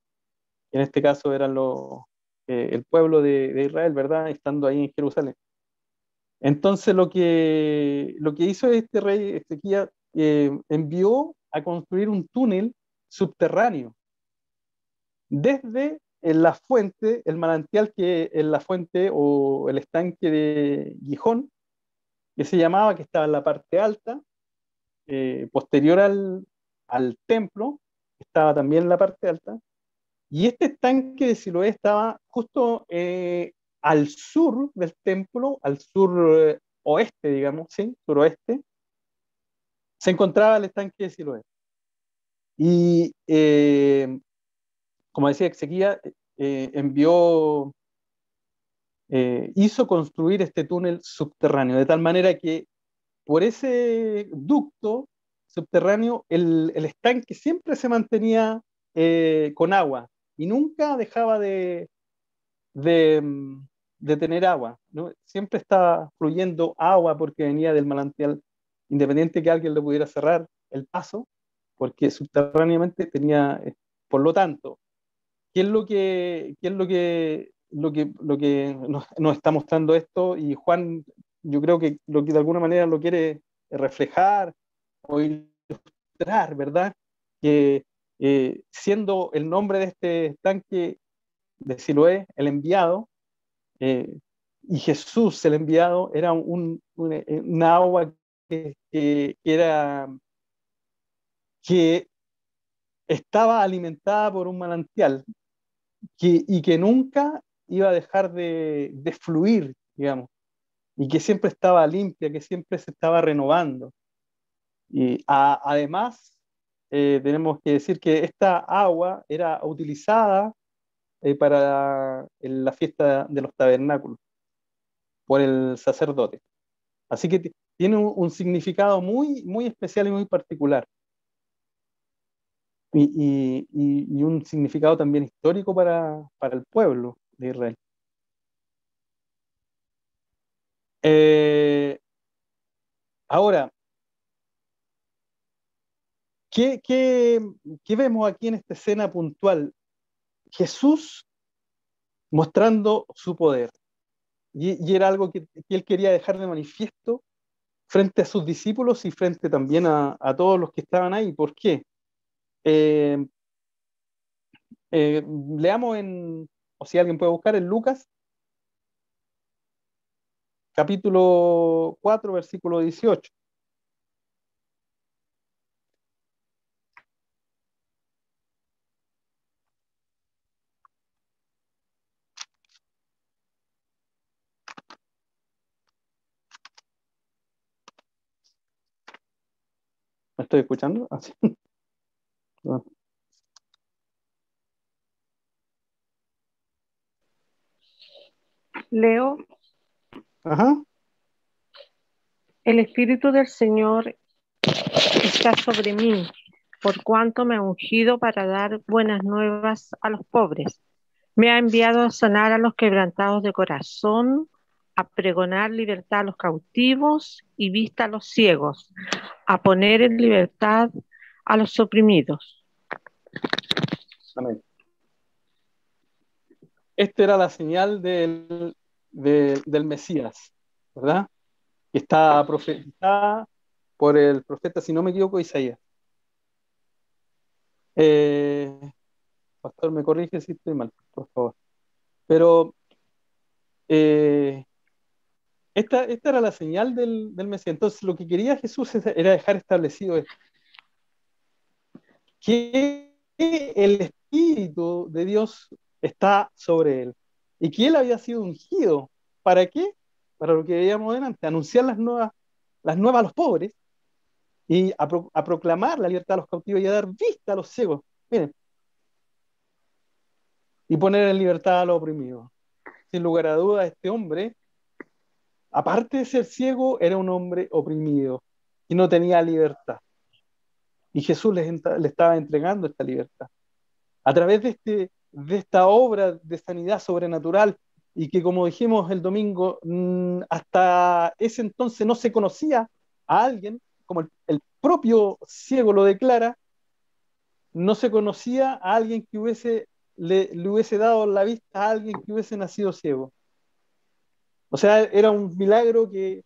En este caso eran el pueblo de Israel, ¿verdad? Estando ahí en Jerusalén. Entonces lo que hizo este rey Ezequías, envió a construir un túnel subterráneo desde la fuente, el manantial que en la fuente o el estanque de Gijón, que se llamaba, que estaba en la parte alta, posterior al templo, estaba también en la parte alta, y este estanque de Siloé estaba justo al sur del templo, al sur oeste, digamos, ¿sí? Suroeste, se encontraba el estanque de Siloé. Y como decía Ezequías, envió hizo construir este túnel subterráneo, de tal manera que por ese ducto subterráneo el estanque siempre se mantenía con agua y nunca dejaba de, de tener agua, ¿no? Siempre estaba fluyendo agua porque venía del manantial, independiente que alguien le pudiera cerrar el paso, porque subterráneamente tenía, por lo tanto, ¿qué es lo que nos está mostrando esto? Y Juan, yo creo que lo que de alguna manera lo quiere reflejar o ilustrar, ¿verdad? Que siendo el nombre de este estanque de Siloé, el enviado, eh, y Jesús, el enviado, era una agua que estaba alimentada por un manantial y que nunca iba a dejar de fluir, digamos, y que siempre estaba limpia, que siempre se estaba renovando. Y además, tenemos que decir que esta agua era utilizada para la fiesta de los tabernáculos por el sacerdote. Así que tiene un significado muy, muy especial y muy particular. Y un significado también histórico para el pueblo de Israel. Ahora, ¿qué vemos aquí en esta escena puntual? Jesús mostrando su poder. Y era algo que él quería dejar de manifiesto frente a sus discípulos y frente también a todos los que estaban ahí. ¿Por qué? Eh, Leamos o si alguien puede buscar en Lucas, capítulo 4, versículo 18. ¿Me estoy escuchando? Ah, sí. Leo, Ajá. el Espíritu del Señor está sobre mí, por cuanto me ha ungido para dar buenas nuevas a los pobres. Me ha enviado a sanar a los quebrantados de corazón, a pregonar libertad a los cautivos y vista a los ciegos, a poner en libertad a los oprimidos. Amén. Esta era la señal del Mesías, ¿verdad? Que está profetizada por el profeta, si no me equivoco, Isaías. Pastor, me corrige si estoy mal, por favor. Pero esta era la señal del Mesías. Entonces, lo que quería Jesús era dejar establecido esto, que el Espíritu de Dios está sobre él y que él había sido ungido. ¿Para qué? Para lo que veíamos delante, anunciar las nuevas a los pobres y a proclamar la libertad a los cautivos y a dar vista a los ciegos. Miren, y poner en libertad a los oprimidos. Sin lugar a dudas, este hombre, aparte de ser ciego, era un hombre oprimido y no tenía libertad. Y Jesús le estaba entregando esta libertad. A través de esta obra de sanidad sobrenatural, y que, como dijimos el domingo, hasta ese entonces no se conocía a alguien, como el propio ciego lo declara, no se conocía a alguien que le hubiese dado la vista a alguien que hubiese nacido ciego. O sea, era un milagro que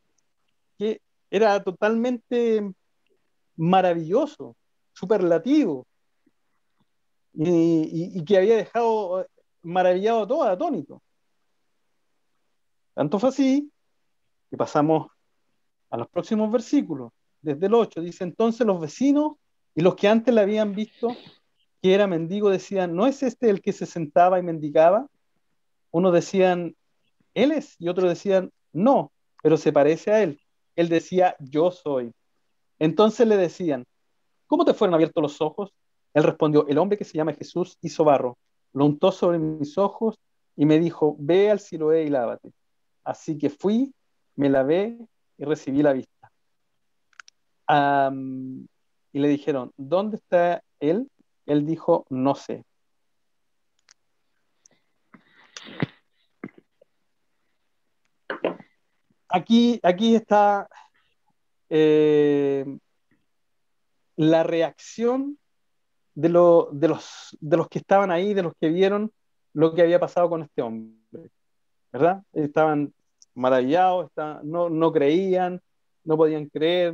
era totalmente maravilloso, superlativo, y que había dejado maravillado a todos, atónitos. Tanto fue así que pasamos a los próximos versículos. Desde el 8 dice: entonces los vecinos y los que antes le habían visto que era mendigo decían: ¿no es este el que se sentaba y mendigaba? Unos decían: él es, y otros decían: no, pero se parece a él. Él decía: yo soy. Entonces le decían: ¿cómo te fueron abiertos los ojos? Él respondió: el hombre que se llama Jesús hizo barro, lo untó sobre mis ojos y me dijo, ve al Siloé y lávate. Así que fui, me lavé y recibí la vista. Y le dijeron, ¿dónde está él? Él dijo, no sé. Aquí está la reacción de los que estaban ahí, de los que vieron lo que había pasado con este hombre, ¿verdad? Estaban maravillados, no creían, no podían creer,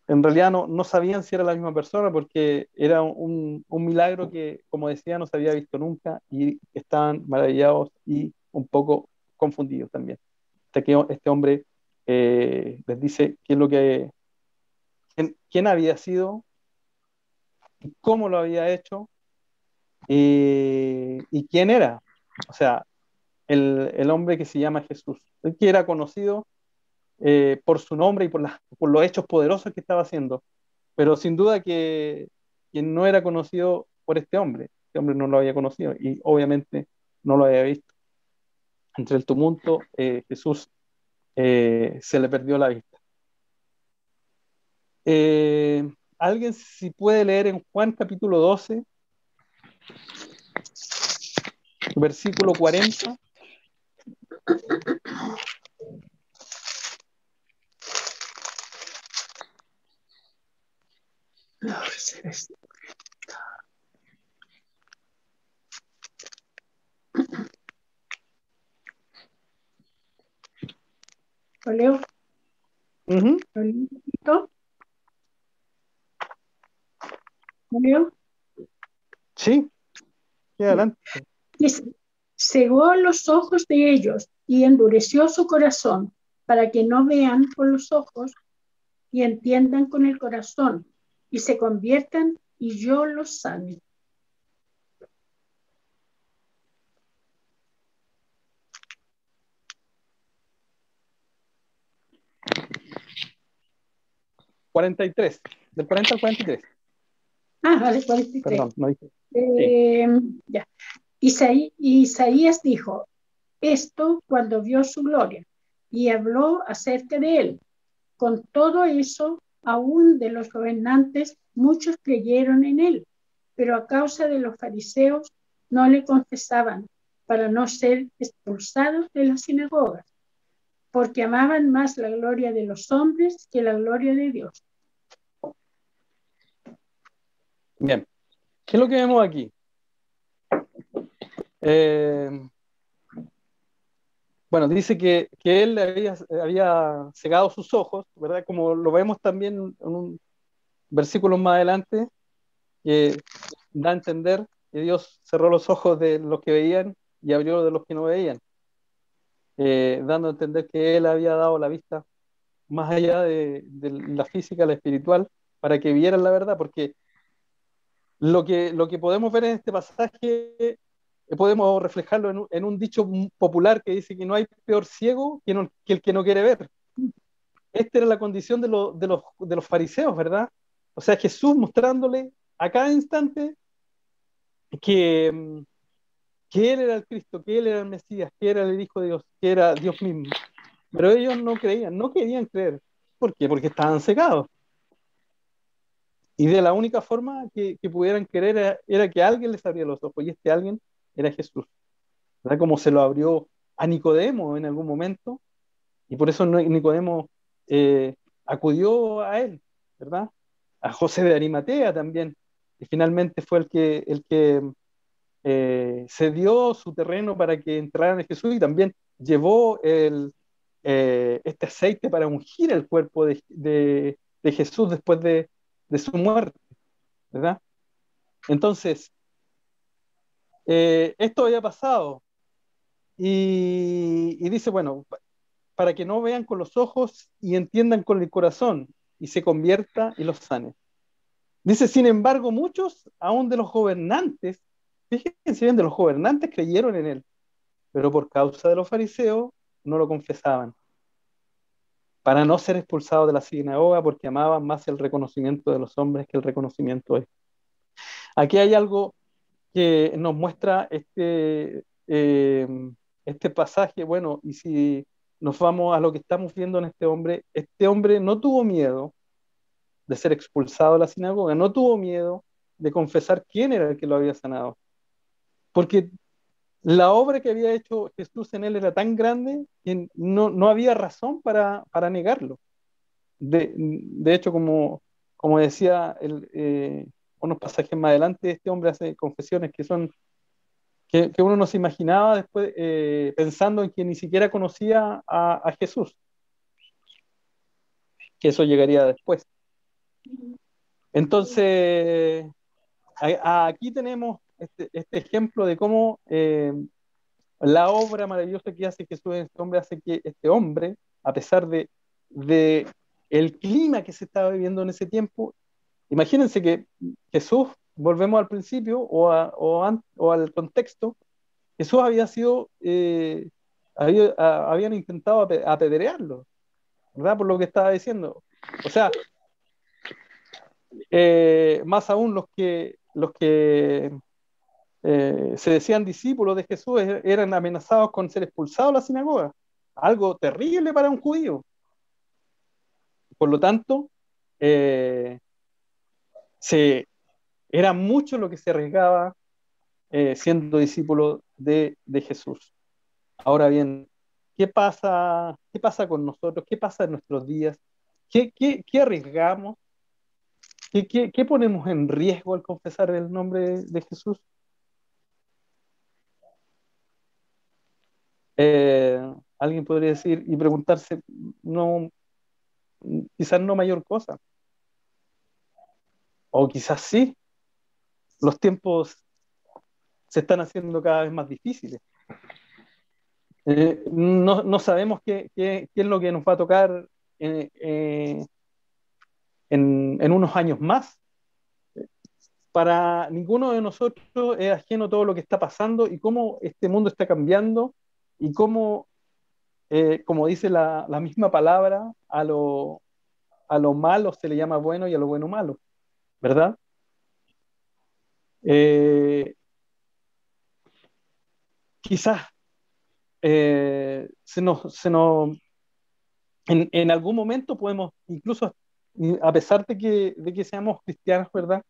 en realidad no sabían si era la misma persona porque era un milagro que, como decía, no se había visto nunca y estaban maravillados y un poco confundidos también. Hasta que este hombre les dice quién había sido, cómo lo había hecho y quién era. O sea, el hombre que se llama Jesús, el que era conocido por su nombre y por los hechos poderosos que estaba haciendo, pero sin duda que no era conocido por este hombre no lo había conocido y obviamente no lo había visto. Entre el tumulto, Jesús se le perdió la vista. ¿Alguien si puede leer en Juan capítulo 12, versículo 40? ¿Lo leo? Uh-huh. ¿Lo leo un poquito? ¿Lo leo? Sí, adelante. Dice, cegó los ojos de ellos y endureció su corazón para que no vean con los ojos y entiendan con el corazón y se conviertan y yo los sane. ¿43? Del 40 al 43. Vale, 43. Perdón, no dije. Sí. Ya. Isaías dijo esto cuando vio su gloria y habló acerca de él. Con todo eso, aún de los gobernantes, muchos creyeron en él, pero a causa de los fariseos no le confesaban para no ser expulsados de las sinagogas, porque amaban más la gloria de los hombres que la gloria de Dios. Bien, ¿qué es lo que vemos aquí? Bueno, dice que él había cegado sus ojos, ¿verdad? Como lo vemos también en un versículo más adelante, que da a entender que Dios cerró los ojos de los que veían y abrió de los que no veían, dando a entender que él había dado la vista más allá de la física, la espiritual, para que vieran la verdad, porque lo que podemos ver en este pasaje podemos reflejarlo en un dicho popular que dice que no hay peor ciego que el que no quiere ver. Esta era la condición de los fariseos, ¿verdad? O sea, Jesús mostrándole a cada instante que Él era el Cristo, que Él era el Mesías, que era el Hijo de Dios, que era Dios mismo. Pero ellos no creían, no querían creer. ¿Por qué? Porque estaban cegados. Y de la única forma que pudieran creer era que alguien les abría los ojos, y este alguien era Jesús, ¿verdad? Como se lo abrió a Nicodemo en algún momento, y por eso Nicodemo acudió a él, ¿verdad? A José de Arimatea también, y finalmente fue el que cedió su terreno para que entraran en Jesús, y también llevó este aceite para ungir el cuerpo de Jesús después de su muerte, ¿verdad? Entonces, esto había pasado y dice, bueno, para que no vean con los ojos y entiendan con el corazón y se convierta y los sane. Dice, sin embargo, muchos, aún de los gobernantes, fíjense bien, de los gobernantes creyeron en él, pero por causa de los fariseos no lo confesaban, para no ser expulsados de la sinagoga porque amaban más el reconocimiento de los hombres que el reconocimiento de él. Aquí hay algo que nos muestra este pasaje. Bueno, y si nos vamos a lo que estamos viendo en este hombre no tuvo miedo de ser expulsado de la sinagoga, no tuvo miedo de confesar quién era el que lo había sanado, porque la obra que había hecho Jesús en él era tan grande que no había razón para negarlo. De hecho, como decía unos pasajes más adelante, este hombre hace confesiones que uno no se imaginaba después, pensando en que ni siquiera conocía a Jesús, que eso llegaría después. Entonces, aquí tenemos este ejemplo de cómo la obra maravillosa que hace Jesús en este hombre hace que este hombre, a pesar de el clima que se estaba viviendo en ese tiempo, imagínense que Jesús, volvemos al principio o al contexto, Jesús había sido, habían intentado apedrearlo, ¿verdad? Por lo que estaba diciendo. O sea, más aún los que se decían discípulos de Jesús eran amenazados con ser expulsados de la sinagoga, algo terrible para un judío. Por lo tanto, era mucho lo que se arriesgaba siendo discípulo de Jesús. Ahora bien, ¿qué pasa con nosotros? ¿Qué pasa en nuestros días? ¿Qué arriesgamos? ¿Qué ponemos en riesgo al confesar el nombre de Jesús? Alguien podría decir y preguntarse, no, quizás no mayor cosa, o quizás sí, los tiempos se están haciendo cada vez más difíciles. No sabemos qué es lo que nos va a tocar en unos años más. Para ninguno de nosotros es ajeno todo lo que está pasando y cómo este mundo está cambiando y cómo, como dice la misma palabra, a lo malo se le llama bueno y a lo bueno malo, ¿verdad? Quizás en algún momento podemos, incluso a pesar de que seamos cristianos, ¿verdad?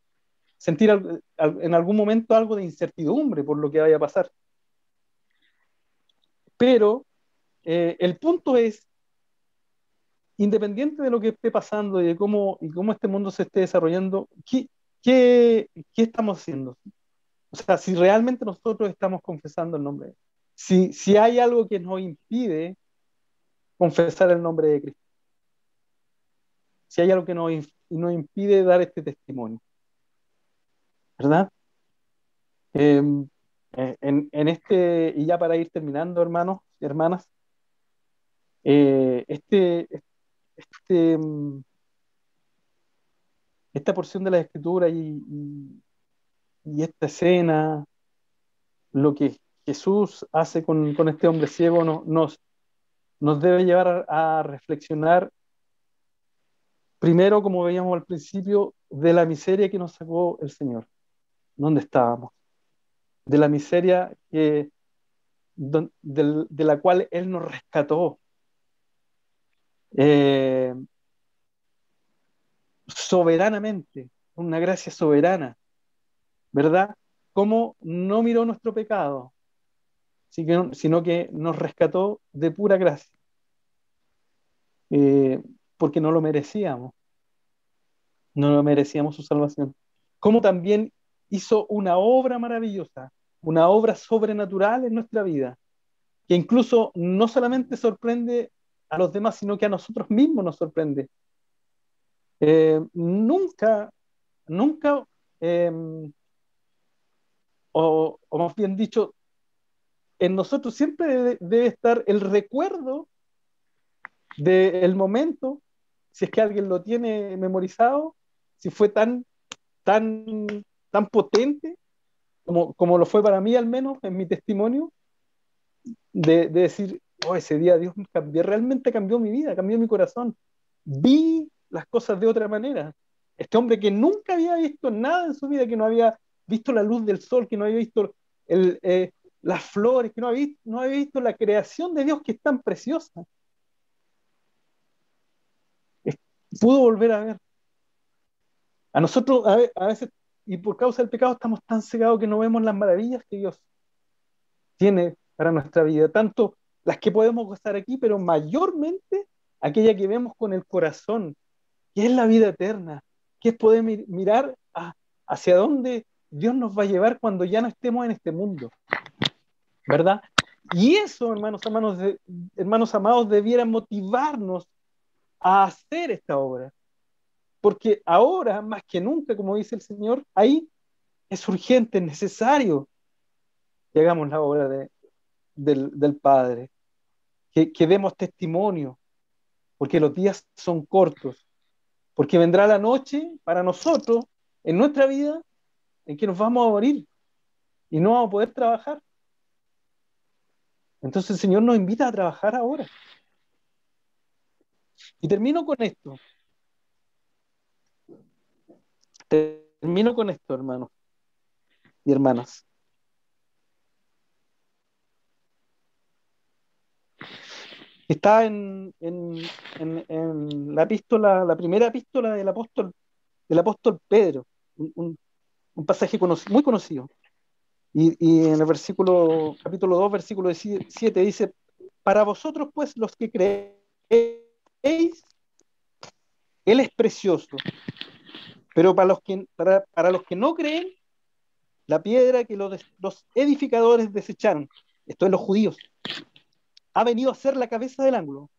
Sentir en algún momento algo de incertidumbre por lo que vaya a pasar. Pero el punto es, independiente de lo que esté pasando y de cómo este mundo se esté desarrollando, ¿qué estamos haciendo? O sea, si realmente nosotros estamos confesando el nombre, si hay algo que nos impide confesar el nombre de Cristo, si hay algo que nos impide dar este testimonio, ¿verdad? Y ya para ir terminando, hermanos y hermanas, esta porción de la Escritura y esta escena, lo que Jesús hace con este hombre ciego, nos debe llevar a reflexionar, primero, como veíamos al principio, de la miseria que nos sacó el Señor. ¿Dónde estábamos? De la miseria de la cual Él nos rescató. Soberanamente, una gracia soberana, ¿verdad? Cómo no miró nuestro pecado, sino que nos rescató de pura gracia, porque no lo merecíamos su salvación. Cómo también hizo una obra maravillosa, una obra sobrenatural en nuestra vida, que incluso no solamente sorprende a los demás, sino que a nosotros mismos nos sorprende. Nunca, o más bien dicho, en nosotros siempre debe estar el recuerdo del momento, si es que alguien lo tiene memorizado, si fue tan potente como lo fue para mí, al menos en mi testimonio, de decir, oh, ese día Dios me realmente cambió mi vida, cambió mi corazón, vi las cosas de otra manera. Este hombre que nunca había visto nada en su vida, que no había visto la luz del sol, que no había visto las flores, que no había visto la creación de Dios que es tan preciosa. Pudo volver a ver. A nosotros a veces, y por causa del pecado, estamos tan cegados que no vemos las maravillas que Dios tiene para nuestra vida, tanto las que podemos gozar aquí, pero mayormente aquella que vemos con el corazón, que es la vida eterna, que es poder mirar hacia dónde Dios nos va a llevar cuando ya no estemos en este mundo, ¿verdad? Y eso, hermanos amados, debiera motivarnos a hacer esta obra, porque ahora, más que nunca, como dice el Señor, ahí es urgente, es necesario que hagamos la obra del Padre, que demos testimonio, porque los días son cortos, porque vendrá la noche para nosotros, en nuestra vida, en que nos vamos a morir y no vamos a poder trabajar. Entonces el Señor nos invita a trabajar ahora. Y termino con esto. Hermanos y hermanas. Está en la epístola, la primera epístola del apóstol Pedro, un pasaje muy conocido. Y en el capítulo 2, versículo 7 dice: para vosotros, pues, los que creéis, Él es precioso, pero para los que no creen, la piedra que los edificadores desecharon, esto es los judíos, ha venido a ser la cabeza del ángulo,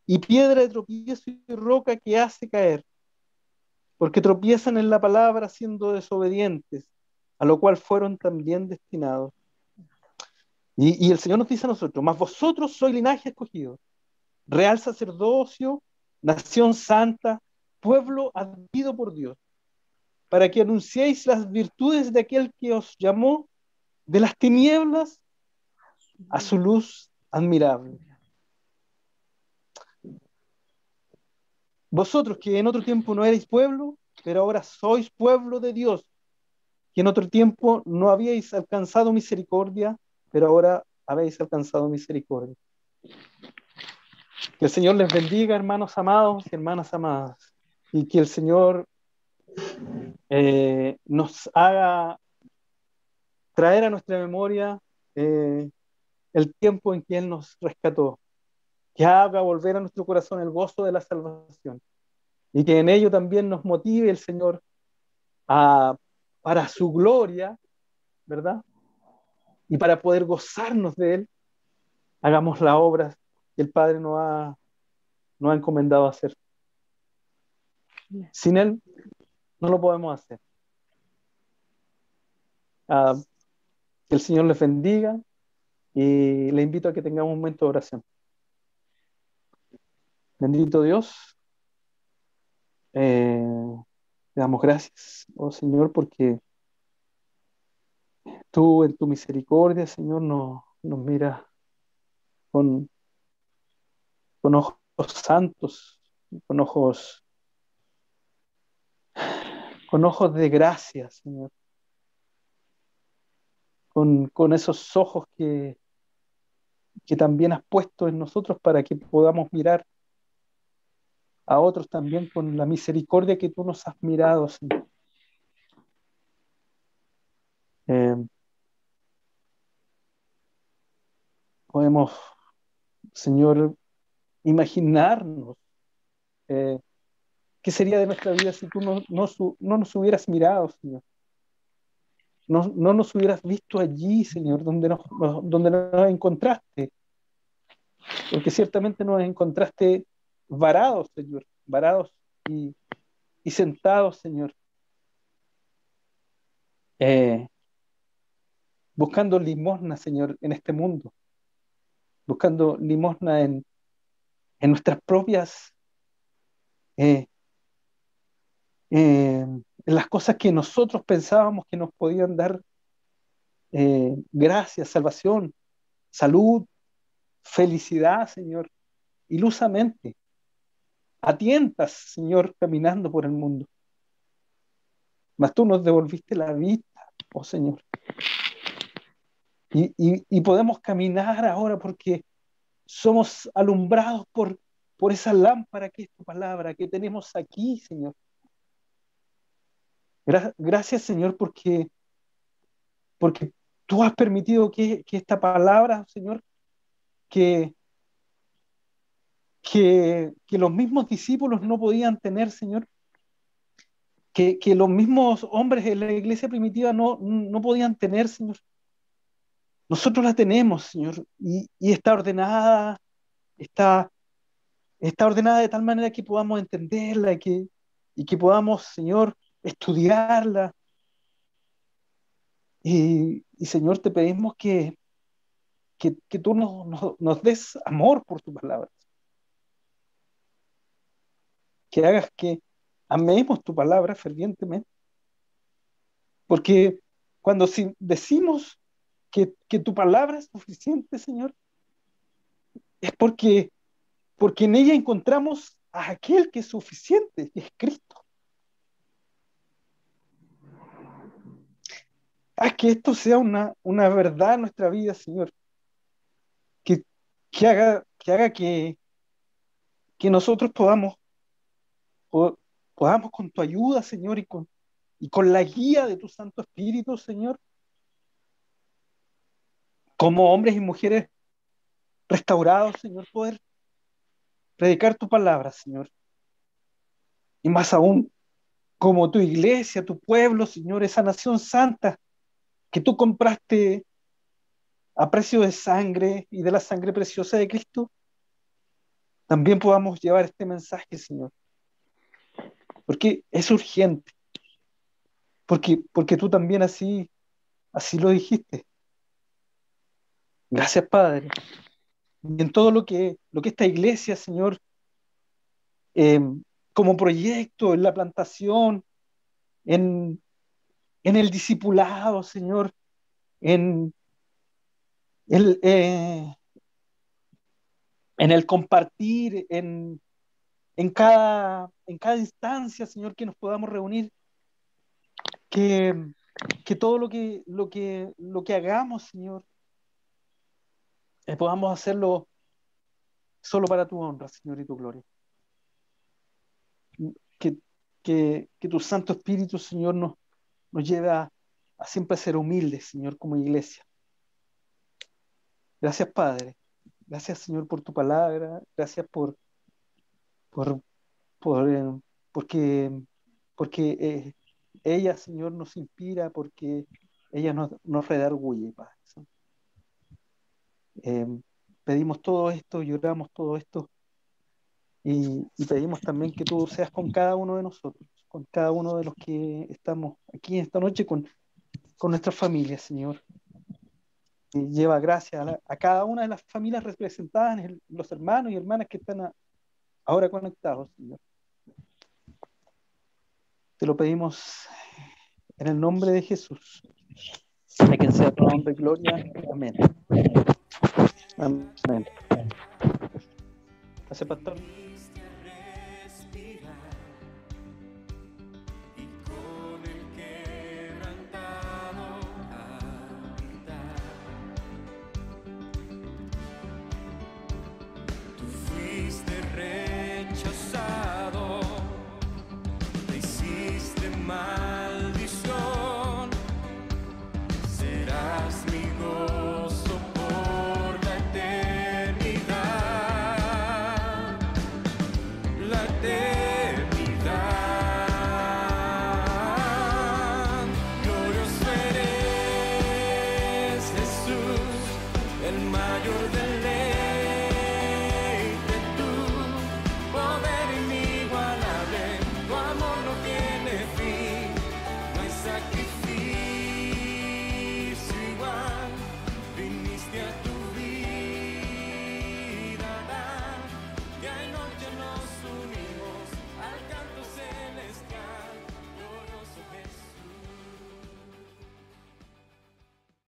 y piedra de tropiezo y roca que hace caer, porque tropiezan en la palabra siendo desobedientes, a lo cual fueron también destinados. Y el Señor nos dice a nosotros: mas vosotros sois linaje escogido, real sacerdocio, nación santa, pueblo adquirido por Dios, para que anunciéis las virtudes de aquel que os llamó de las tinieblas a su luz admirable. Vosotros que en otro tiempo no erais pueblo, pero ahora sois pueblo de Dios, que en otro tiempo no habíais alcanzado misericordia, pero ahora habéis alcanzado misericordia. Que el Señor les bendiga, hermanos amados y hermanas amadas, y que el Señor nos haga traer a nuestra memoria el tiempo en que Él nos rescató, que haga volver a nuestro corazón el gozo de la salvación, y que en ello también nos motive el Señor para su gloria, ¿verdad? Y para poder gozarnos de Él, hagamos la obra que el Padre nos ha encomendado hacer. Sin Él no lo podemos hacer. Que el Señor les bendiga, y le invito a que tengamos un momento de oración. Bendito Dios, le damos gracias, oh Señor, porque tú en tu misericordia, Señor, nos miras con ojos santos, con ojos de gracia, Señor, con esos ojos que también has puesto en nosotros para que podamos mirar a otros también con la misericordia que tú nos has mirado, Señor. Podemos, Señor, imaginarnos qué sería de nuestra vida si tú no nos hubieras mirado, Señor. No nos hubieras visto allí, Señor, donde nos encontraste. Porque ciertamente nos encontraste varados, Señor, varados y sentados, Señor, buscando limosna, Señor, en este mundo, buscando limosna en nuestras propias, en las cosas que nosotros pensábamos que nos podían dar gracia, salvación, salud, felicidad, Señor, ilusamente, a tientas, Señor, caminando por el mundo. mas tú nos devolviste la vista, oh Señor. Y podemos caminar ahora porque somos alumbrados por esa lámpara que es tu palabra, que tenemos aquí, Señor. Gracias, Señor, porque tú has permitido que esta palabra, Señor, que los mismos discípulos no podían tener, Señor, que los mismos hombres en la iglesia primitiva no podían tener, Señor. Nosotros la tenemos, Señor, y está ordenada, está ordenada de tal manera que podamos entenderla y que podamos, Señor, estudiarla. Y Señor, te pedimos que tú nos des amor por tu palabra. Que hagas que amemos tu palabra fervientemente. Porque cuando decimos que tu palabra es suficiente, Señor, es porque en ella encontramos a aquel que es suficiente, que es Cristo. Haz que esto sea una verdad en nuestra vida, Señor. Que haga que nosotros podamos con tu ayuda, Señor, y con la guía de tu Santo Espíritu, Señor, como hombres y mujeres restaurados, Señor, poder predicar tu palabra, Señor. Y más aún, como tu iglesia, tu pueblo, Señor, esa nación santa que tú compraste a precio de sangre y de la sangre preciosa de Cristo, también podamos llevar este mensaje, Señor. Porque es urgente. Porque tú también así lo dijiste. Gracias, Padre. Y en todo lo que esta iglesia, Señor, como proyecto, en la plantación, en el discipulado, Señor, en el compartir, en cada instancia, Señor, que nos podamos reunir, que todo lo que hagamos, Señor, podamos hacerlo solo para tu honra, Señor, y tu gloria. Que tu Santo Espíritu, Señor, nos lleve a siempre ser humildes, Señor, como iglesia. Gracias, Padre. Gracias, Señor, por tu palabra. Gracias porque ella, Señor, nos inspira, porque ella nos redarguye, Padre. Pedimos todo esto, lloramos todo esto y pedimos también que tú seas con cada uno de nosotros, con cada uno de los que estamos aquí esta noche, con nuestras familias, Señor. Y lleva gracia a cada una de las familias representadas, los hermanos y hermanas que están ahora conectados, Señor. Te lo pedimos en el nombre de Jesús, a quien sea toda honra y gloria. Amén. Amén. Gracias, pastor. Maldición, serás mi gozo por la eternidad. La eternidad.